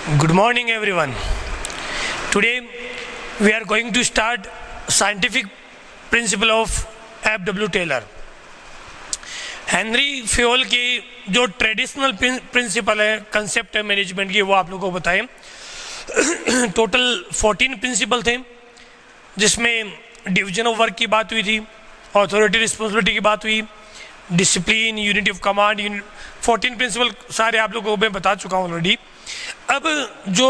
Good morning everyone. Today we are going to start scientific principle of F.W. Taylor. Henry Fayol की जो traditional principal है, concept है management की, वो आप लोगों को बताएं। टोटल 14 प्रिंसिपल थे, जिसमें डिवीजन ऑफ वर्क की बात हुई थी, अथॉरिटी रिस्पॉन्सिबिलिटी की बात हुई, discipline, unity of command, 14 principle सारे आप लोगों को मैं बता चुका हूँ ऑलरेडी। अब जो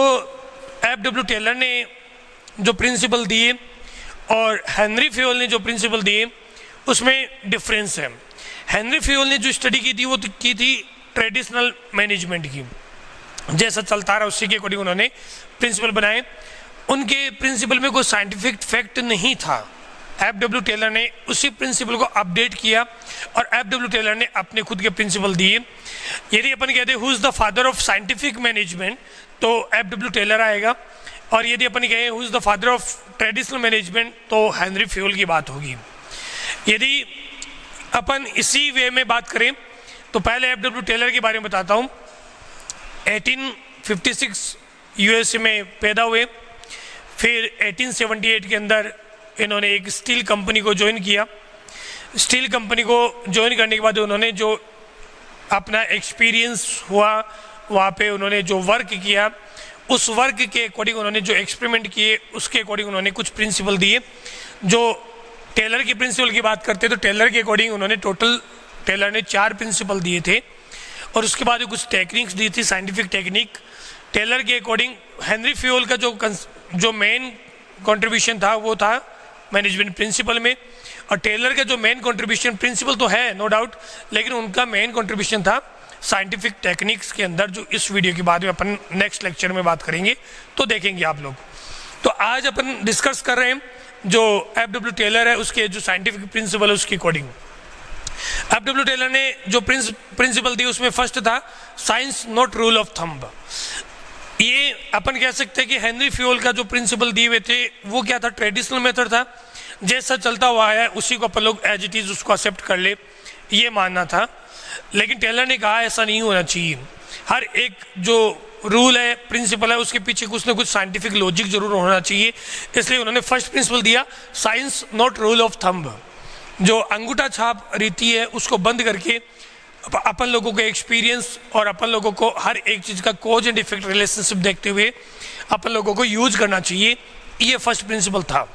F.W. टेलर ने जो प्रिंसिपल दिए और हेनरी फ्योल ने जो प्रिंसिपल दिए, उसमें डिफरेंस है। हेनरी फ्योल ने जो स्टडी की थी वो की थी ट्रेडिशनल मैनेजमेंट की, जैसा चलता रहा उसी के अकॉर्डिंग उन्होंने प्रिंसिपल बनाए। उनके प्रिंसिपल में कोई साइंटिफिक फैक्ट नहीं था। F.W. टेलर ने उसी प्रिंसिपल को अपडेट किया और F.W. टेलर ने अपने खुद के प्रिंसिपल दिए। यदि अपन कहते हैं who is the father of scientific management, तो F.W. टेलर आएगा, और यदि अपन कहें who is the father of traditional management, तो हेनरी फ्योल की बात होगी। यदि अपन इसी वे में बात करें तो पहले F.W. टेलर के बारे में बताता हूँ। 1856 यूएसए में पैदा हुए, फिर 1878 के अंदर इन्होंने एक स्टील कंपनी को ज्वाइन किया। स्टील कंपनी को ज्वाइन करने के बाद उन्होंने जो अपना एक्सपीरियंस हुआ, वहाँ पे उन्होंने जो वर्क किया, उस वर्क के अकॉर्डिंग उन्होंने जो एक्सपेरिमेंट किए, उसके अकॉर्डिंग उन्होंने कुछ प्रिंसिपल दिए। जो टेलर के प्रिंसिपल की बात करते तो टेलर के अकॉर्डिंग उन्होंने टेलर ने 4 प्रिंसिपल दिए थे, और उसके बाद कुछ टेक्निक्स दी थी, साइंटिफिक टेक्निक। टेलर के अकॉर्डिंग हेनरी फ्योल का जो मेन कंट्रीब्यूशन था वो था मैनेजमेंट प्रिंसिपल में, और टेलर का जो मेन कंट्रीब्यूशन, प्रिंसिपल तो है नो डाउट, लेकिन उनका मेन कंट्रीब्यूशन था साइंटिफिक टेक्निक्स के अंदर, जो इस वीडियो के बाद में अपन नेक्स्ट लेक्चर में बात करेंगे तो देखेंगे आप लोग। तो आज अपन डिस्कस कर रहे हैं जो F.W. टेलर है उसके जो साइंटिफिक प्रिंसिपल है उसके अकॉर्डिंग। F.W. टेलर ने जो प्रिंसिपल दी उसमें फर्स्ट था science not rule of thumb. ये अपन कह सकते हैं कि हेनरी फ्योल का जो प्रिंसिपल दिए हुए थे वो क्या था, ट्रेडिशनल मेथड था, जैसा चलता हुआ है उसी को अपन लोग एज इट इज उसको एक्सेप्ट कर ले, ये मानना था। लेकिन टेलर ने कहा ऐसा नहीं होना चाहिए। हर एक जो रूल है, प्रिंसिपल है, उसके पीछे कुछ ना कुछ साइंटिफिक लॉजिक जरूर होना चाहिए। इसलिए उन्होंने फर्स्ट प्रिंसिपल दिया science not rule of thumb. जो अंगूठा छाप रीति है उसको बंद करके अपन लोगों के एक्सपीरियंस और अपन लोगों को हर एक चीज़ का कॉज एंड इफेक्ट रिलेशनशिप देखते हुए अपन लोगों को यूज करना चाहिए, ये फर्स्ट प्रिंसिपल था।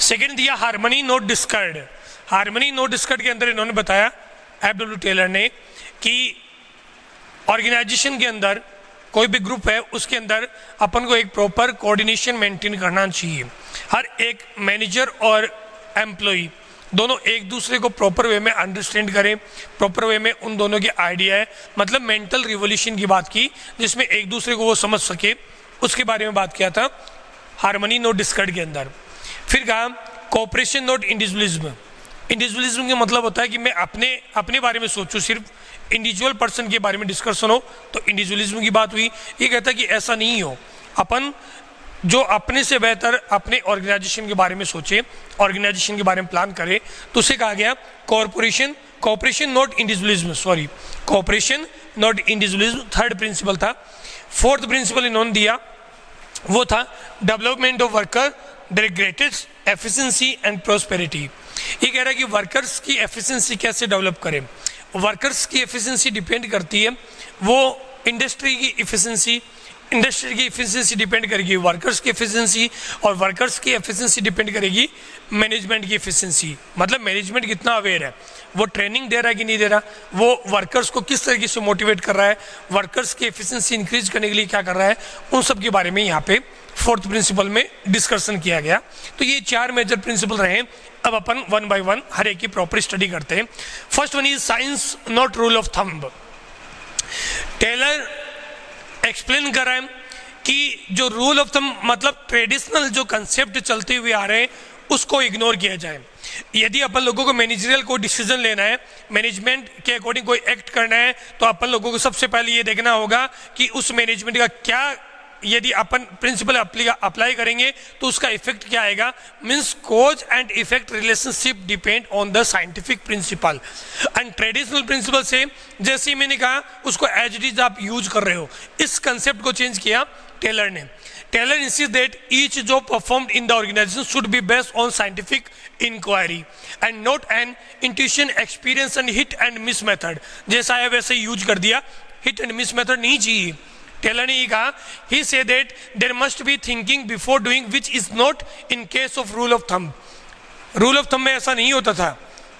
सेकंड दिया harmony not discard. Harmony not discard के अंदर इन्होंने बताया F.W. टेलर ने कि ऑर्गेनाइजेशन के अंदर कोई भी ग्रुप है उसके अंदर अपन को एक प्रॉपर कोऑर्डिनेशन मेंटेन करना चाहिए। हर एक मैनेजर और एम्प्लॉय दोनों एक दूसरे को प्रॉपर वे में अंडरस्टैंड करें, प्रॉपर वे में उन दोनों के आइडिया है, मतलब मेंटल रिवोल्यूशन की बात की, जिसमें एक दूसरे को वो समझ सके, उसके बारे में बात किया था हार्मनी नॉट डिस्कर्ड के अंदर। फिर कहा कोऑपरेशन नॉट इंडिविजुअलिज्म। इंडिविजुअलिज्म का मतलब होता है कि मैं अपने बारे में सोचूं, सिर्फ इंडिविजुअल पर्सन के बारे में डिस्कशन हो, तो इंडिविजुअलिज्म की बात हुई। ये कहता है कि ऐसा नहीं हो, अपन जो अपने से बेहतर अपने ऑर्गेनाइजेशन के बारे में सोचे, ऑर्गेनाइजेशन के बारे में प्लान करे, तो उसे कहा गया cooperation not individualism, sorry cooperation not individualism third principle था। फोर्थ प्रिंसिपल इन्होंने दिया वो था development of worker their greatest efficiency and prosperity. ये कह रहा है कि वर्कर्स की एफिशिएंसी कैसे डेवलप करें। वर्कर्स की एफिशिएंसी डिपेंड करती है वो इंडस्ट्री की एफिशिएंसी डिपेंड करेगी वर्कर्स की एफिशिएंसी, और वर्कर्स की एफिशिएंसी डिपेंड करेगी मैनेजमेंट की एफिशिएंसी। मतलब मैनेजमेंट कितना अवेयर है, वो ट्रेनिंग दे रहा है कि नहीं दे रहा, वो वर्कर्स को किस तरीके से मोटिवेट कर रहा है, वर्कर्स की एफिशिएंसी इंक्रीज करने के लिए क्या कर रहा है, उन सब के बारे में यहाँ पे फोर्थ प्रिंसिपल में डिस्कशन किया गया। तो ये 4 मेजर प्रिंसिपल रहे। अब अपन वन बाय वन हर एक की प्रॉपर स्टडी करते हैं। First one is science not rule of thumb. Taylor explain कर रहा है कि जो रूल ऑफ थंब मतलब ट्रेडिशनल जो कंसेप्ट चलते हुए आ रहे हैं उसको इग्नोर किया जाए। यदि अपन लोगों को मैनेजरियल कोई डिसीजन लेना है, मैनेजमेंट के अकॉर्डिंग कोई एक्ट करना है, तो अपन लोगों को सबसे पहले ये देखना होगा कि उस मैनेजमेंट का क्या यदि अपन प्रिंसिपल अप्लाई करेंगे तो उसका इफेक्ट क्या आएगा, means cause and effect relationship depend on the scientific principle and traditional principle से जैसे ही मैंने कहा उसको एज इट इज आप यूज कर रहे हो। इस कंसेप्ट को चेंज किया टेलर ने। Taylor insists that each job performed in the organization should be based on scientific inquiry and not an intuition, experience and hit and miss method। जैसा है वैसे यूज कर दिया, hit and miss method नहीं चाहिए। Taylor ने ये कहा, he said that there must be thinking before doing, which is not in case of rule of thumb। Rule of thumb में ऐसा नहीं होता था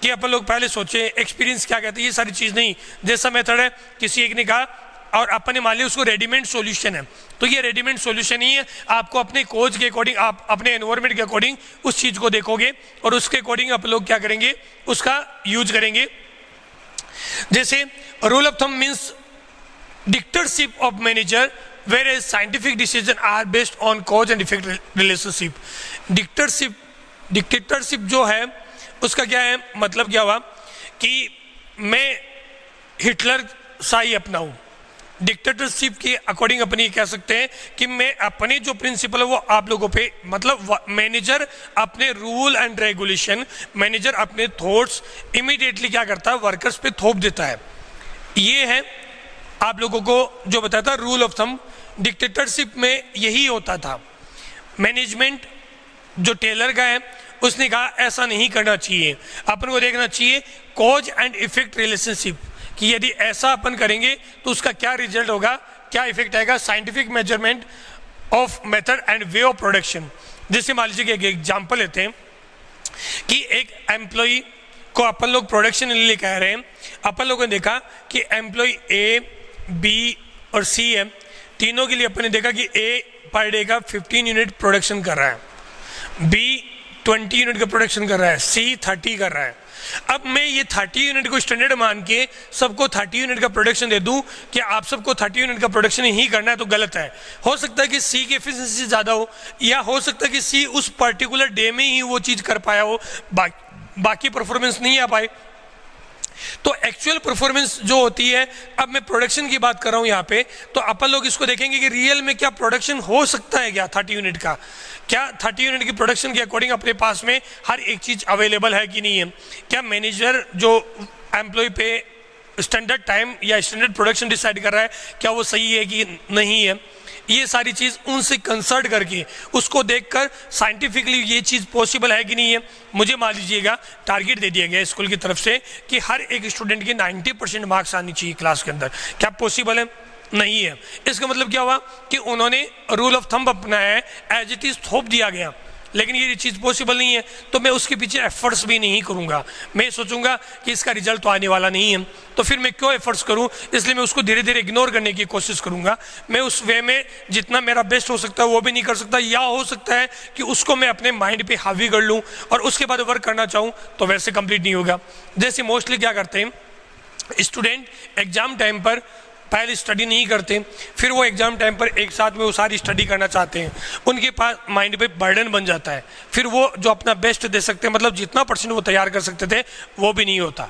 कि अपन लोग पहले सोचे एक्सपीरियंस क्या कहते हैं, ये सारी चीज नहीं। जैसा मेथड है किसी एक ने कहा और अपन ने मान लिया उसको रेडीमेड सॉल्यूशन है, तो ये रेडीमेड सॉल्यूशन ही है। आपको अपने कोच के अकॉर्डिंग, आप अपने एनवायरनमेंट के अकॉर्डिंग उस चीज को देखोगे और उसके अकॉर्डिंग आप लोग क्या करेंगे, उसका यूज करेंगे। जैसे rule of thumb means dictatorship of manager whereas scientific decision are based on cause and effect relationship. Dictatorship जो है उसका क्या है, मतलब क्या हुआ कि मैं हिटलर शाही अपनाऊं। डिक्टेटरशिप के अकॉर्डिंग अपन ये कह सकते हैं कि मैं अपने जो प्रिंसिपल है वो आप लोगों पे, मतलब मैनेजर अपने रूल एंड रेगुलेशन, मैनेजर अपने थॉट्स इमीडिएटली क्या करता है, वर्कर्स पे थोप देता है। ये है आप लोगों को जो बताया था रूल ऑफ थंब। डिक्टेटरशिप में यही होता था। मैनेजमेंट जो टेलर का है उसने कहा ऐसा नहीं करना चाहिए, अपन को देखना चाहिए कॉज एंड इफेक्ट रिलेशनशिप कि यदि ऐसा अपन करेंगे तो उसका क्या रिजल्ट होगा, क्या इफेक्ट आएगा। Scientific measurement of method and way of production. जैसे मान लीजिए कि एक एग्जांपल लेते हैं कि एक एम्प्लॉय को अपन लोग प्रोडक्शन के लिए कह रहे हैं। अपन लोगों ने देखा कि एम्प्लॉय ए, बी और सी है, तीनों के लिए अपन ने देखा कि ए पर डे का 15 यूनिट प्रोडक्शन कर रहा है, बी 20 यूनिट का प्रोडक्शन कर रहा है, सी 30 कर रहा है। अब मैं ये 30 यूनिट को स्टैंडर्ड मान के सबको 30 यूनिट का प्रोडक्शन दे दूं कि आप सबको 30 यूनिट का प्रोडक्शन ही करना है, तो गलत है। हो सकता है कि सी की एफिशिएंसी ज़्यादा हो, या हो सकता है कि सी उस पर्टिकुलर डे में ही वो चीज़ कर पाया हो, बाकी परफॉर्मेंस नहीं आ पाए। तो एक्चुअल परफॉर्मेंस जो होती है, अब मैं प्रोडक्शन की बात कर रहा हूं यहाँ पे, तो अपन लोग इसको देखेंगे कि रियल में क्या प्रोडक्शन हो सकता है क्या 30 यूनिट का, क्या 30 यूनिट की प्रोडक्शन के अकॉर्डिंग अपने पास में हर एक चीज़ अवेलेबल है कि नहीं है। क्या मैनेजर जो एम्प्लॉय पे स्टैंडर्ड टाइम या स्टैंडर्ड प्रोडक्शन डिसाइड कर रहा है क्या वो सही है कि नहीं है। ये सारी चीज़ उनसे कंसल्ट करके उसको देखकर साइंटिफिकली ये चीज़ पॉसिबल है कि नहीं है। मुझे मान लीजिएगा टारगेट दे दिया गया स्कूल की तरफ से कि हर एक स्टूडेंट के 90% मार्क्स आनी चाहिए क्लास के अंदर, क्या पॉसिबल है? नहीं है। इसका मतलब क्या हुआ कि उन्होंने रूल ऑफ थंब अपनाया है, एज इट इज थोप दिया गया, लेकिन ये चीज़ पॉसिबल नहीं है, तो मैं उसके पीछे एफर्ट्स भी नहीं करूँगा। मैं सोचूंगा कि इसका रिजल्ट तो आने वाला नहीं है, तो फिर मैं क्यों एफर्ट्स करूँ, इसलिए मैं उसको धीरे धीरे इग्नोर करने की कोशिश करूँगा। मैं उस वे में जितना मेरा बेस्ट हो सकता है वो भी नहीं कर सकता, या हो सकता है कि उसको मैं अपने माइंड पे हावी कर लूँ और उसके बाद वर्क करना चाहूँ तो वैसे कंप्लीट नहीं होगा। जैसे मोस्टली क्या करते हैं स्टूडेंट, एग्जाम टाइम पर पहले स्टडी नहीं करते, फिर वो एग्जाम टाइम पर एक साथ में वो सारी स्टडी करना चाहते हैं, उनके पास माइंड पे बर्डन बन जाता है, फिर वो जो अपना बेस्ट दे सकते हैं, मतलब जितना % वो तैयार कर सकते थे वो भी नहीं होता।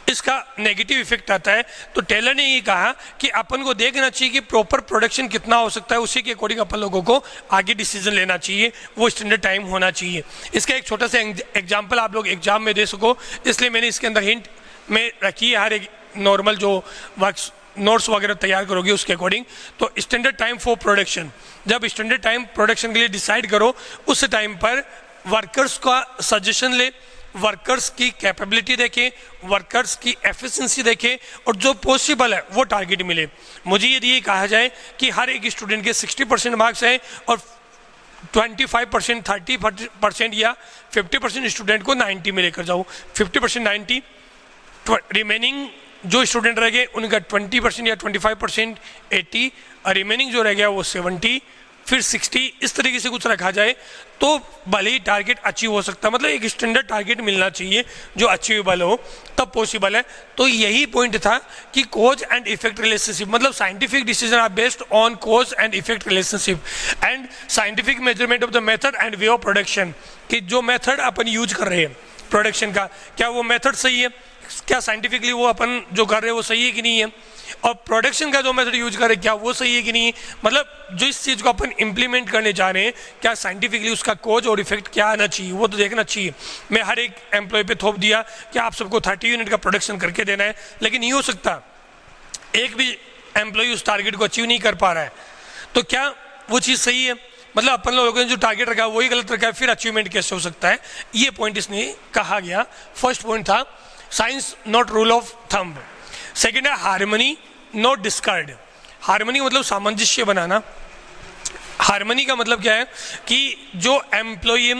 इसका नेगेटिव इफेक्ट आता है। तो टेलर ने ये कहा कि अपन को देखना चाहिए कि प्रॉपर प्रोडक्शन कितना हो सकता है, उसी के अकॉर्डिंग अपन लोगों को आगे डिसीजन लेना चाहिए, वो स्टैंडर्ड टाइम होना चाहिए। इसका एक छोटा सा एग्जाम्पल आप लोग एग्जाम में दे सको, इसलिए मैंने इसके अंदर हिंट में रखी है। हर एक नॉर्मल जो वर्क्स नोट्स वगैरह तैयार करोगे उसके अकॉर्डिंग, तो स्टैंडर्ड टाइम फॉर प्रोडक्शन, जब स्टैंडर्ड टाइम प्रोडक्शन के लिए डिसाइड करो उस टाइम पर वर्कर्स का सजेशन ले, वर्कर्स की कैपेबिलिटी देखें, वर्कर्स की एफिशिएंसी देखें और जो पॉसिबल है वो टारगेट मिले। मुझे यदि ये कहा जाए कि हर एक स्टूडेंट के 60% मार्क्स हैं और 25%, 30% या 50% स्टूडेंट को 90 में लेकर जाओ, 50% 90, रिमेनिंग जो स्टूडेंट रह गए उनका 20% या 25% 80 और रिमेनिंग जो रह गया वो 70 फिर 60, इस तरीके से कुछ रखा जाए तो भले ही टारगेट अचीव हो सकता है। मतलब एक स्टैंडर्ड टारगेट मिलना चाहिए जो अचीवेबल हो, तब पॉसिबल है। तो यही पॉइंट था कि कॉज एंड इफेक्ट रिलेशनशिप, मतलब scientific decision are based on cause and effect relationship and scientific measurement of the method and way of production, कि जो मेथड अपन यूज कर रहे हैं प्रोडक्शन का, क्या वो मेथड सही है, क्या साइंटिफिकली वो अपन जो कर रहे हैं वो सही है कि नहीं है, और प्रोडक्शन का जो मेथड यूज कर रहे हैं क्या वो सही है कि नहीं है। मतलब जो इस चीज़ को अपन इम्प्लीमेंट करने जा रहे हैं क्या साइंटिफिकली उसका कोज और इफेक्ट क्या आना चाहिए वो तो देखना चाहिए। मैं हर एक एम्प्लॉय पे थोप दिया कि आप सबको 30 यूनिट का प्रोडक्शन करके देना है, लेकिन नहीं हो सकता, एक भी एम्प्लॉय उस टारगेट को अचीव नहीं कर पा रहा है, तो क्या वो चीज़ सही है? मतलब अपन लोगों ने जो टारगेट रखा है वही गलत रखा है, फिर अचीवमेंट कैसे हो सकता है? ये पॉइंट इसने कहा गया। फर्स्ट पॉइंट था science not rule of thumb. Second है हार्मनी नॉट डिस्कार्ड। हार्मनी मतलब सामंजस्य बनाना। हार्मनी का मतलब क्या है कि जो एम्प्लॉय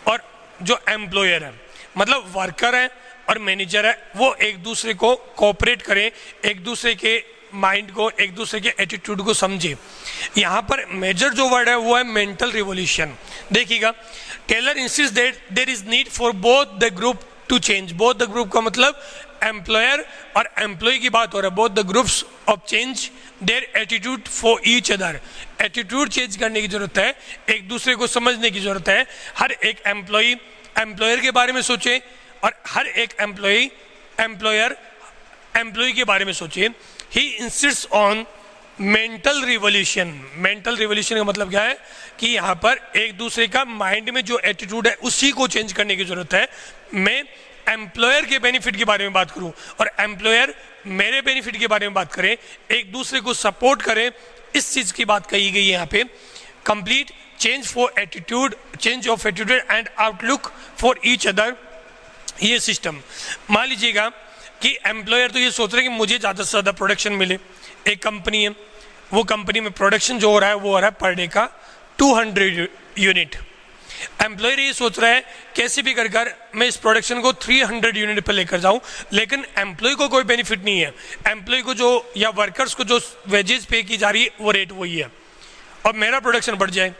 और जो एम्प्लॉयर है, मतलब वर्कर है और मैनेजर है, वो एक दूसरे को कोऑपरेट करें, एक दूसरे के माइंड को, एक दूसरे के एटीट्यूड को समझे। यहाँ पर मेजर जो वर्ड है वो है मेंटल रिवोल्यूशन। देखिएगा, Taylor insist that there is need for both the group to change. Both the group का मतलब एम्प्लॉयर और एम्प्लॉय की बात हो रहा है। Both the groups of change their attitude for each other. Attitude change करने की जरूरत है, एक दूसरे को समझने की जरूरत है। हर एक एम्प्लॉय एम्प्लॉयर के बारे में सोचे और हर एक एम्प्लॉयर एम्प्लॉय के बारे में सोचे। He insists on mental revolution. Mental revolution का मतलब क्या है कि यहाँ पर एक दूसरे का माइंड में जो एटीट्यूड है उसी को चेंज करने की जरूरत है। मैं एम्प्लॉयर के बेनिफिट के बारे में बात करूं और एम्प्लॉयर मेरे बेनिफिट के बारे में बात करें, एक दूसरे को सपोर्ट करें, इस चीज़ की बात कही गई है यहाँ पे। Complete change for attitude, change of attitude and outlook for each other, ये सिस्टम। मान लीजिएगा कि एम्प्लॉयर तो ये सोच रहे हैं कि मुझे ज़्यादा से ज़्यादा प्रोडक्शन मिले। एक कंपनी है, वो कंपनी में प्रोडक्शन जो हो रहा है वो हो रहा है पर डे का 200 यूनिट। एम्प्लॉयर ये सोच रहा है कैसे भी कर मैं इस प्रोडक्शन को 300 यूनिट पर लेकर जाऊं, लेकिन एम्प्लॉय को कोई बेनिफिट नहीं है। एम्प्लॉय को जो या वर्कर्स को जो वेजेस पे की जा रही है वो रेट वही है, और मेरा प्रोडक्शन बढ़ जाए,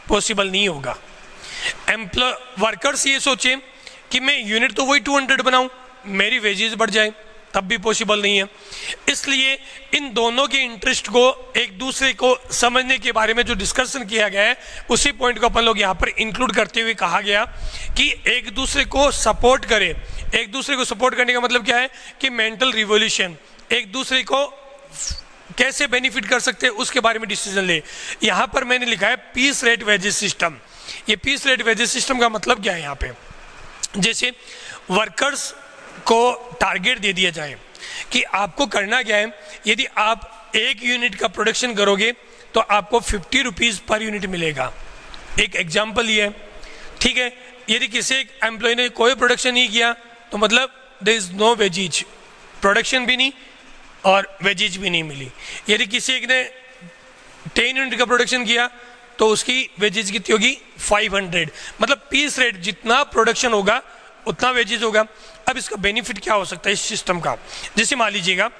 पॉसिबल नहीं होगा। वर्कर्स ये सोचे कि मैं यूनिट तो वही 200 बनाऊं, मेरी वेजेस बढ़ जाए, तब भी पॉसिबल नहीं है। इसलिए इन दोनों के इंटरेस्ट को, एक दूसरे को समझने के बारे में जो डिस्कशन किया गया है उसी पॉइंट को अपन लोग यहाँ पर इंक्लूड करते हुए कहा गया कि एक दूसरे को सपोर्ट करें। एक दूसरे को सपोर्ट करने का मतलब क्या है कि मेंटल रिवोल्यूशन, एक दूसरे को कैसे बेनिफिट कर सकते हैं उसके बारे में डिसीजन ले। यहाँ पर मैंने लिखा है पीस रेट वेजेस सिस्टम। ये पीस रेट वेजेस सिस्टम का मतलब क्या है? यहाँ पे जैसे वर्कर्स को टारगेट दे दिया जाए कि आपको करना क्या है, यदि आप 1 यूनिट का प्रोडक्शन करोगे तो आपको 50 रुपीज़ पर यूनिट मिलेगा। एक एग्जांपल ये है, ठीक है। यदि किसी एक एम्प्लॉय ने कोई प्रोडक्शन नहीं किया तो मतलब there is no wages, production भी नहीं और वेजेज भी नहीं मिली। यदि किसी एक ने 10 यूनिट का प्रोडक्शन किया तो उसकी वेजेज कितनी होगी? 500। मतलब पीस रेट, जितना प्रोडक्शन होगा उतना वेजेज होगा। अब इसका बेनिफिट क्या हो सकता है इस सिस्टम का? जैसे मान लीजिएगा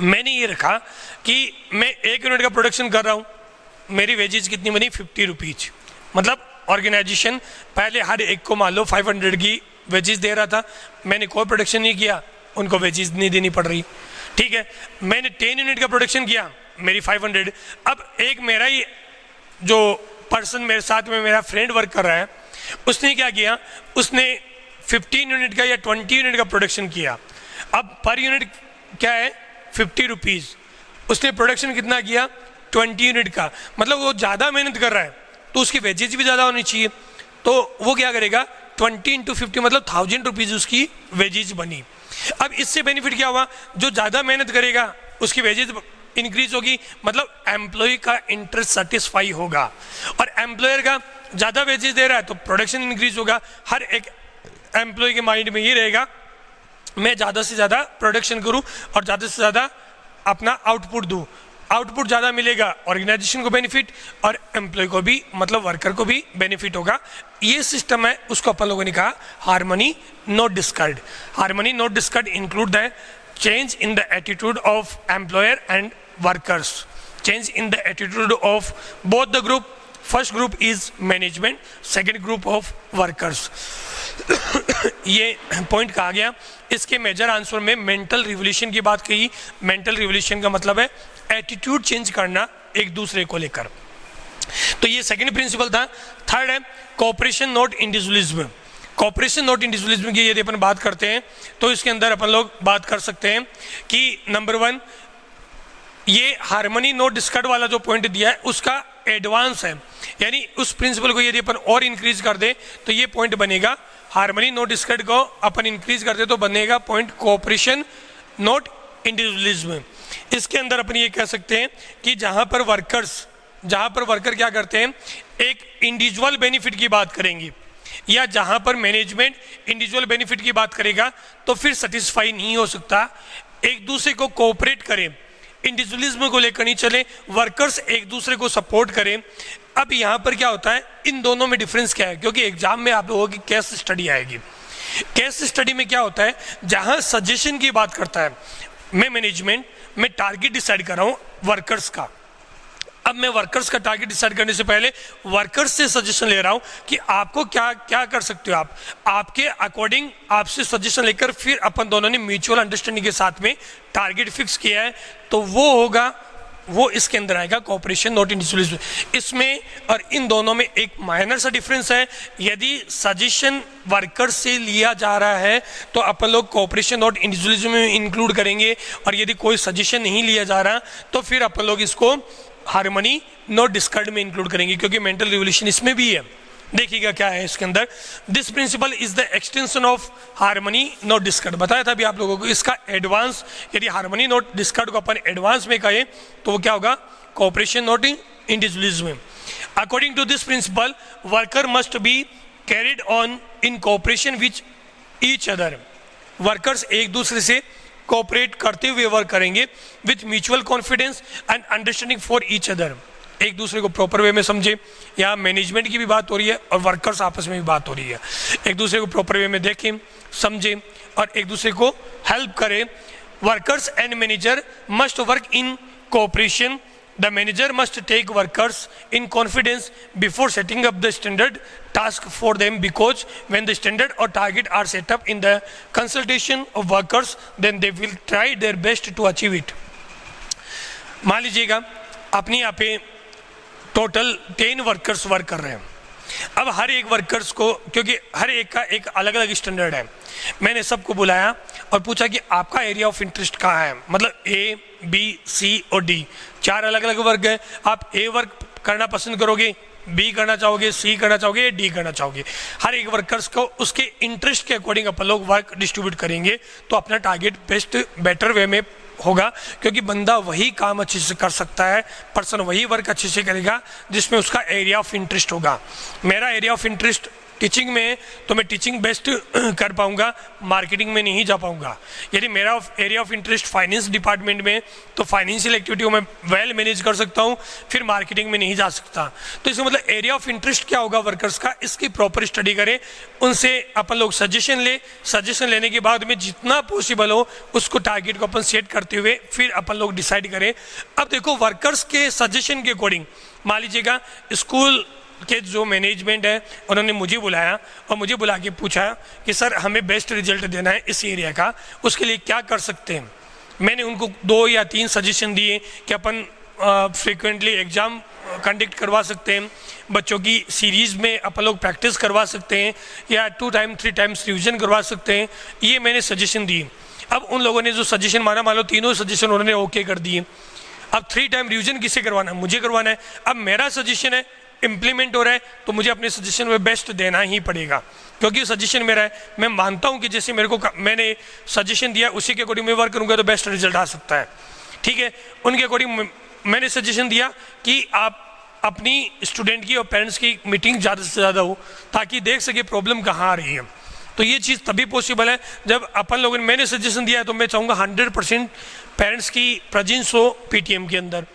मैंने ये रखा कि मैं 1 यूनिट का प्रोडक्शन कर रहा हूँ, मेरी वेजेज कितनी बनी? 50 रुपीज़। मतलब ऑर्गेनाइजेशन पहले हर एक को मान लो 500 की वेजेज दे रहा था, मैंने कोई प्रोडक्शन नहीं किया, उनको वेजेज नहीं देनी पड़ रही, ठीक है। मैंने 10 यूनिट का प्रोडक्शन किया, मेरी 500। अब एक मेरा ही जो पर्सन मेरे साथ में मेरा फ्रेंड वर्क कर रहा है, उसने क्या किया, उसने 15 यूनिट का या 20 यूनिट का प्रोडक्शन किया। अब पर यूनिट क्या है? 50 रुपीज़। उसने प्रोडक्शन कितना किया? 20 यूनिट का। मतलब वो ज़्यादा मेहनत कर रहा है तो उसकी वेजेज भी ज़्यादा होनी चाहिए, तो वो क्या करेगा? 20 × 50 मतलब 1000 रुपीज़ उसकी वेजेज बनी। अब इससे बेनिफिट क्या हुआ? जो ज़्यादा मेहनत करेगा उसकी वेजेज इंक्रीज होगी, मतलब एम्प्लॉय का इंटरेस्ट सेटिस्फाई होगा, और एम्प्लॉयर का ज़्यादा वेजेज दे रहा है तो प्रोडक्शन इंक्रीज होगा। हर एक एम्प्लॉय के माइंड में ये रहेगा मैं ज़्यादा से ज़्यादा प्रोडक्शन करूं और ज़्यादा से ज़्यादा अपना आउटपुट दूं। आउटपुट ज़्यादा मिलेगा, ऑर्गेनाइजेशन को बेनिफिट और एम्प्लॉय को भी, मतलब वर्कर को भी बेनिफिट होगा। ये सिस्टम है, उसको अपन लोगों ने कहा harmony not discard. Harmony not discard include the change in the attitude of employer and workers, change in the attitude of both the group. First group is management, second group of workers. ये point कहा गया। इसके major answer में mental revolution की बात कही। Mental revolution का मतलब है एटीट्यूड चेंज करना एक दूसरे को लेकर, तो ये सेकंड प्रिंसिपल था। थर्ड है cooperation not individualism. Cooperation not individualism की यदि अपन बात करते हैं तो इसके अंदर अपन लोग बात कर सकते हैं कि नंबर 1 ये हार्मनी नॉट डिस्कर्ड वाला जो पॉइंट दिया है उसका एडवांस है, यानी उस प्रिंसिपल को यदि अपन और इंक्रीज कर दे तो ये पॉइंट बनेगा, हार्मनी नॉट डिस्कर्ड को अपन इंक्रीज कर दे तो बनेगा पॉइंट कोऑपरेशन नॉट इंडिविजुअलिज्म। इसके अंदर अपन ये कह सकते हैं कि जहां पर वर्कर क्या करते हैं, एक इंडिविजुअल बेनिफिट की बात करेंगे या जहां पर मैनेजमेंट इंडिविजुअल बेनिफिट की बात करेगा तो फिर सेटिस्फाई नहीं हो सकता। एक दूसरे को कोऑपरेट करें, इंडिविजुअलिज्म को लेकर नहीं चले, वर्कर्स एक दूसरे को सपोर्ट करें। अब यहाँ पर क्या होता है, इन दोनों में डिफरेंस क्या है, क्योंकि एग्जाम में आप लोगों की केस स्टडी आएगी। केस स्टडी में क्या होता है, जहां सजेशन की बात करता है मैं मैनेजमेंट, मैं टारगेट डिसाइड कर रहा हूं वर्कर्स का। अब मैं वर्कर्स का टारगेट डिसाइड करने से पहले वर्कर्स से सजेशन ले रहा हूं कि आपको क्या क्या कर सकते हो आप, आपके अकॉर्डिंग आपसे सजेशन लेकर फिर अपन दोनों ने म्यूचुअल अंडरस्टैंडिंग के साथ में टारगेट फिक्स किया है, तो वो होगा, वो इसके अंदर आएगा कोऑपरेशन नॉट इंडिविजुअलिज्म। इसमें और इन दोनों में एक माइनर सा डिफरेंस है, यदि सजेशन वर्कर से लिया जा रहा है तो अपन लोग कोऑपरेशन नॉट इंडिविजुअलिज्म में इंक्लूड करेंगे, और यदि कोई सजेशन नहीं लिया जा रहा तो फिर अपन लोग इसको हार्मनी नॉट डिस्कर्ड में इंक्लूड करेंगे, क्योंकि मेंटल रिवोल्यूशन इसमें भी है। देखिएगा क्या है इसके अंदर, this principle is the extension of harmony not discard. बताया था अभी आप लोगों को, इसका एडवांस, यदि हार्मनी नॉट डिस्कर्ड को अपन एडवांस में कहें तो वो क्या होगा, cooperation not individualism. According to this principle worker must be carried on in cooperation which each other. Workers एक दूसरे से कोऑपरेट करते हुए वर्क करेंगे with mutual confidence and understanding for each other. एक दूसरे को प्रॉपर वे में समझे, यहाँ मैनेजमेंट की भी बात हो रही है और वर्कर्स आपस में भी बात हो रही है। एक दूसरे को प्रॉपर वे में देखें, समझें और एक दूसरे को हेल्प करें। Workers and manager must work in cooperation. The manager must take workers in confidence before setting up the standard task for them, because when the standard or target are set up in the consultation of workers then they will try their best to achieve it। मान लीजिएगा अपने यहाँ पे total 10 workers work कर रहे हैं। अब हर एक वर्कर्स को, क्योंकि हर एक का एक अलग अलग स्टैंडर्ड है, मैंने सबको बुलाया और पूछा कि आपका एरिया ऑफ इंटरेस्ट कहाँ है, मतलब ए बी सी और डी, 4 अलग अलग वर्ग है। आप ए वर्क करना पसंद करोगे, बी करना चाहोगे, सी करना चाहोगे, डी करना चाहोगे। हर एक वर्कर्स को उसके इंटरेस्ट के अकॉर्डिंग अपन लोग वर्क डिस्ट्रीब्यूट करेंगे तो अपना टारगेट बेटर वे में होगा, क्योंकि बंदा वही काम अच्छे से कर सकता है, पर्सन वही वर्क अच्छे से करेगा जिसमें उसका एरिया ऑफ इंटरेस्ट होगा। मेरा एरिया ऑफ इंटरेस्ट टीचिंग में है तो मैं टीचिंग बेस्ट कर पाऊंगा, मार्केटिंग में नहीं जा पाऊंगा। यदि मेरा area of interest finance department में तो फाइनेंशियल एक्टिविटी को मैं वेल मैनेज कर सकता हूं, फिर मार्केटिंग में नहीं जा सकता। तो इसका मतलब एरिया ऑफ इंटरेस्ट क्या होगा वर्कर्स का, इसकी प्रॉपर स्टडी करें, उनसे अपन लोग सजेशन ले, सजेशन लेने के बाद में जितना पॉसिबल हो उसको टारगेट को अपन सेट करते हुए फिर अपन लोग डिसाइड करें। अब देखो वर्कर्स के सजेशन के अकॉर्डिंग, मान लीजिएगा स्कूल के जो मैनेजमेंट है उन्होंने मुझे बुलाया और मुझे बुला के पूछा कि सर हमें बेस्ट रिजल्ट देना है इस एरिया का, उसके लिए क्या कर सकते हैं। मैंने उनको 2 या 3 सजेशन दिए कि अपन फ्रीक्वेंटली एग्ज़ाम कंडक्ट करवा सकते हैं, बच्चों की सीरीज़ में अपन लोग प्रैक्टिस करवा सकते हैं, या 2 टाइम 3 टाइम्स रिविजन करवा सकते हैं। ये मैंने सजेशन दिए। अब उन लोगों ने जो सजेशन माना, मान लो तीनों सजेशन उन्होंने ओके कर दिए। अब 3 टाइम रिविजन किसे करवाना है, मुझे करवाना है। अब मेरा सजेशन है, इम्प्लीमेंट हो रहा है, तो मुझे अपने सजेशन में बेस्ट देना ही पड़ेगा, क्योंकि सजेशन मेरा है। मैं मानता हूं कि जैसे मैंने सजेशन दिया उसी के अकॉर्डिंग मैं वर्क करूंगा तो बेस्ट रिजल्ट आ सकता है, ठीक है। उनके अकॉर्डिंग मैंने सजेशन दिया कि आप अपनी स्टूडेंट की और पेरेंट्स की मीटिंग ज़्यादा से ज़्यादा हो, ताकि देख सके प्रॉब्लम कहाँ आ रही है। तो ये चीज़ तभी पॉसिबल है जब अपन लोगों ने, मैंने सजेशन दिया है तो मैं चाहूँगा 100% पेरेंट्स की प्रेजेंस हो पीटीएम के अंदर।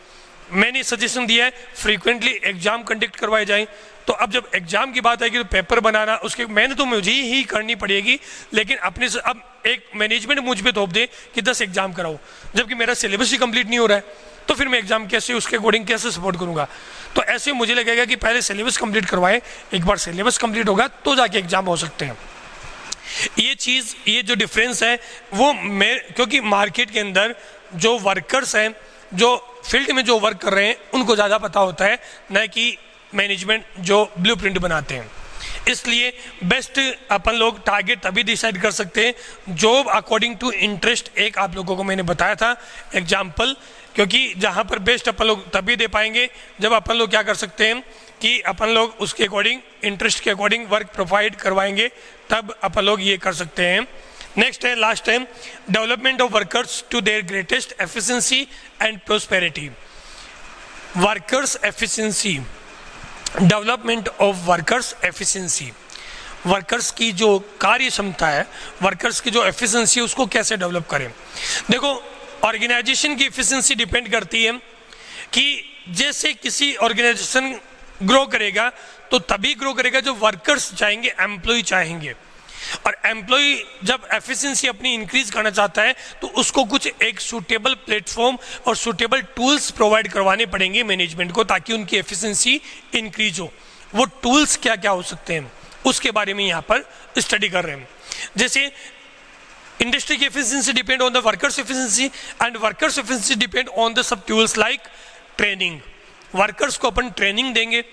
मैंने सजेशन दिया है फ्रीक्वेंटली एग्जाम कंडक्ट करवाए जाएं। तो अब जब एग्जाम की बात आएगी तो पेपर बनाना उसके मेहनत तो मुझे ही करनी पड़ेगी, लेकिन अपने से अब एक मैनेजमेंट मुझ पे थोप दे कि 10 एग्जाम कराओ, जबकि मेरा सिलेबस ही कंप्लीट नहीं हो रहा है, तो फिर मैं एग्जाम कैसे, उसके अकॉर्डिंग कैसे सपोर्ट करूंगा। तो ऐसे मुझे लगेगा कि पहले सिलेबस कंप्लीट करवाए, एक बार सिलेबस कंप्लीट होगा तो जाके एग्जाम हो सकते हैं। ये चीज़, ये जो डिफरेंस है वो क्योंकि मार्केट के अंदर जो वर्कर्स हैं, जो फील्ड में जो वर्क कर रहे हैं, उनको ज़्यादा पता होता है, न कि मैनेजमेंट जो ब्लूप्रिंट बनाते हैं। इसलिए बेस्ट अपन लोग टारगेट तभी डिसाइड कर सकते हैं जॉब अकॉर्डिंग टू इंटरेस्ट। एक आप लोगों को मैंने बताया था एग्जाम्पल, क्योंकि जहाँ पर बेस्ट अपन लोग तभी दे पाएंगे जब अपन लोग क्या कर सकते हैं कि अपन लोग उसके अकॉर्डिंग इंटरेस्ट के अकॉर्डिंग वर्क प्रोवाइड करवाएंगे, तब अपन लोग ये कर सकते हैं। नेक्स्ट है last time, development of workers to their greatest efficiency and prosperity. Workers efficiency, development of workers efficiency, workers की जो कार्य क्षमता है, वर्कर्स की जो एफिशिएंसी है उसको कैसे डेवलप करें। देखो ऑर्गेनाइजेशन की एफिशिएंसी डिपेंड करती है कि जैसे किसी ऑर्गेनाइजेशन ग्रो करेगा तो तभी ग्रो करेगा जो वर्कर्स चाहेंगे, एम्प्लॉय चाहेंगे। और एम्प्लॉय जब एफिशिएंसी अपनी इंक्रीज करना चाहता है तो उसको कुछ एक सूटेबल प्लेटफॉर्म और सूटेबल टूल्स प्रोवाइड करवाने पड़ेंगे मैनेजमेंट को, ताकि उनकी एफिशिएंसी इंक्रीज हो। वो टूल्स क्या क्या हो सकते हैं उसके बारे में यहाँ पर स्टडी कर रहे हैं। जैसे इंडस्ट्री की efficiency depend on the workers efficiency and workers efficiency depend on the sub tools like training. Workers को अपन ट्रेनिंग देंगे,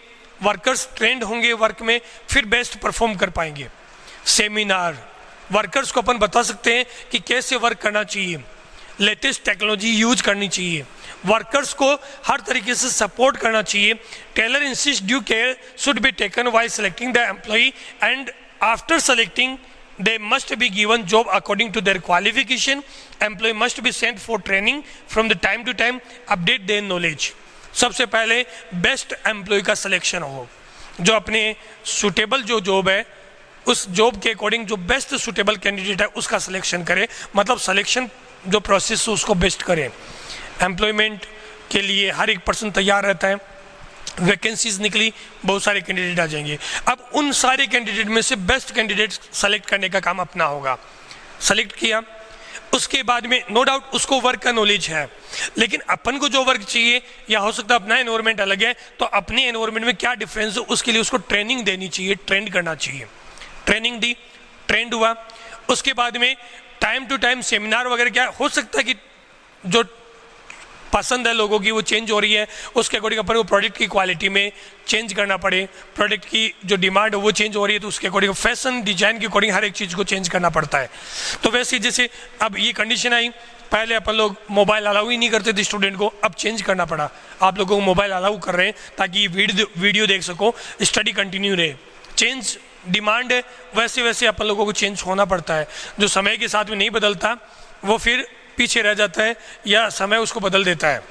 वर्कर्स ट्रेंड होंगे वर्क में, फिर बेस्ट परफॉर्म कर पाएंगे। सेमिनार, वर्कर्स को अपन बता सकते हैं कि कैसे वर्क करना चाहिए, लेटेस्ट टेक्नोलॉजी यूज करनी चाहिए, वर्कर्स को हर तरीके से सपोर्ट करना चाहिए। Taylor insist due care should be taken while selecting the employ and after selecting they must be given job according to their qualification. Employee must be sent for training from the time to time, update their knowledge. सबसे पहले best employ का selection हो, जो अपने suitable जो job है उस job के अकॉर्डिंग जो बेस्ट सुटेबल कैंडिडेट है उसका सिलेक्शन करे, मतलब सिलेक्शन जो प्रोसेस है उसको बेस्ट करे। एम्प्लॉयमेंट के लिए हर एक पर्सन तैयार रहता है, वैकेंसीज निकली, बहुत सारे कैंडिडेट आ जाएंगे। अब उन सारे कैंडिडेट में से बेस्ट कैंडिडेट सेलेक्ट करने का काम अपना होगा। सेलेक्ट किया, उसके बाद में नो डाउट उसको वर्क का नॉलेज है, लेकिन अपन को जो वर्क चाहिए या हो सकता है अपना एनवायरनमेंट अलग है, तो अपने एनवायरनमेंट में क्या डिफरेंस है उसके लिए उसको ट्रेनिंग देनी चाहिए, ट्रेंड करना चाहिए। ट्रेनिंग दी, ट्रेंड हुआ, उसके बाद में टाइम टू टाइम सेमिनार वगैरह, क्या हो सकता है कि जो पसंद है लोगों की वो चेंज हो रही है, उसके अकॉर्डिंग अपन को प्रोडक्ट की क्वालिटी में चेंज करना पड़े, प्रोडक्ट की जो डिमांड है वो चेंज हो रही है तो उसके अकॉर्डिंग फैशन डिजाइन के अकॉर्डिंग हर एक चीज़ को चेंज करना पड़ता है। तो वैसे जैसे अब ये कंडीशन आई, पहले अपन लोग मोबाइल अलाउ ही नहीं करते थे स्टूडेंट को, अब चेंज करना पड़ा, आप लोगों को मोबाइल अलाउ कर रहे हैं ताकि वीडियो देख सको, स्टडी कंटिन्यू रहे। चेंज डिमांड है, वैसे वैसे अपन लोगों को चेंज होना पड़ता है। जो समय के साथ में नहीं बदलता वो फिर पीछे रह जाता है या समय उसको बदल देता है।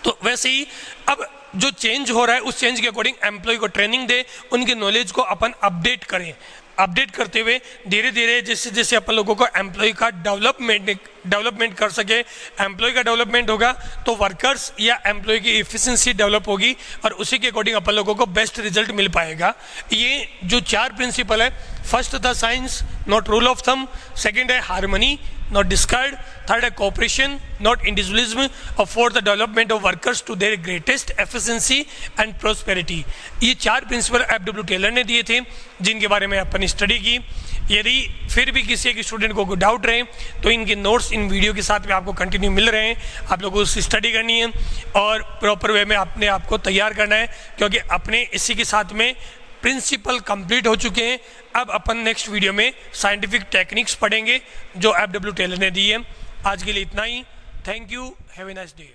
तो वैसे ही अब जो चेंज हो रहा है उस चेंज के अकॉर्डिंग एम्प्लॉय को ट्रेनिंग दे, उनके नॉलेज को अपन अपडेट करें। अपडेट करते हुए धीरे धीरे जैसे जैसे अपन लोगों को एम्प्लॉय का डेवलपमेंट कर सके, एम्प्लॉय का डेवलपमेंट होगा तो वर्कर्स या एम्प्लॉय की एफिशिएंसी डेवलप होगी और उसी के अकॉर्डिंग अपन लोगों को बेस्ट रिजल्ट मिल पाएगा। ये जो 4 प्रिंसिपल है, फर्स्ट था science not rule of thumb, second है हार्मनी नॉट डिस्कार्ड, थर्ड है कोऑपरेशन नॉट इंडिविजुअलिज्म, और fourth the development of workers to their greatest efficiency and prosperity. ये 4 प्रिंसिपल एफ.डब्ल्यू. टेलर ने दिए थे जिनके बारे में अपन स्टडी की। यदि फिर भी किसी एक स्टूडेंट को कोई डाउट रहे तो इनके नोट्स इन वीडियो के साथ में आपको कंटिन्यू मिल रहे हैं, आप लोगों को उसकी स्टडी करनी है और प्रॉपर वे में अपने आप को तैयार करना है, क्योंकि अपने इसी के साथ में प्रिंसिपल कंप्लीट हो चुके हैं। अब अपन नेक्स्ट वीडियो में साइंटिफिक टेक्निक्स पढ़ेंगे जो एफ.डब्ल्यू. टेलर ने दी है। आज के लिए इतना ही, thank you, have a nice day.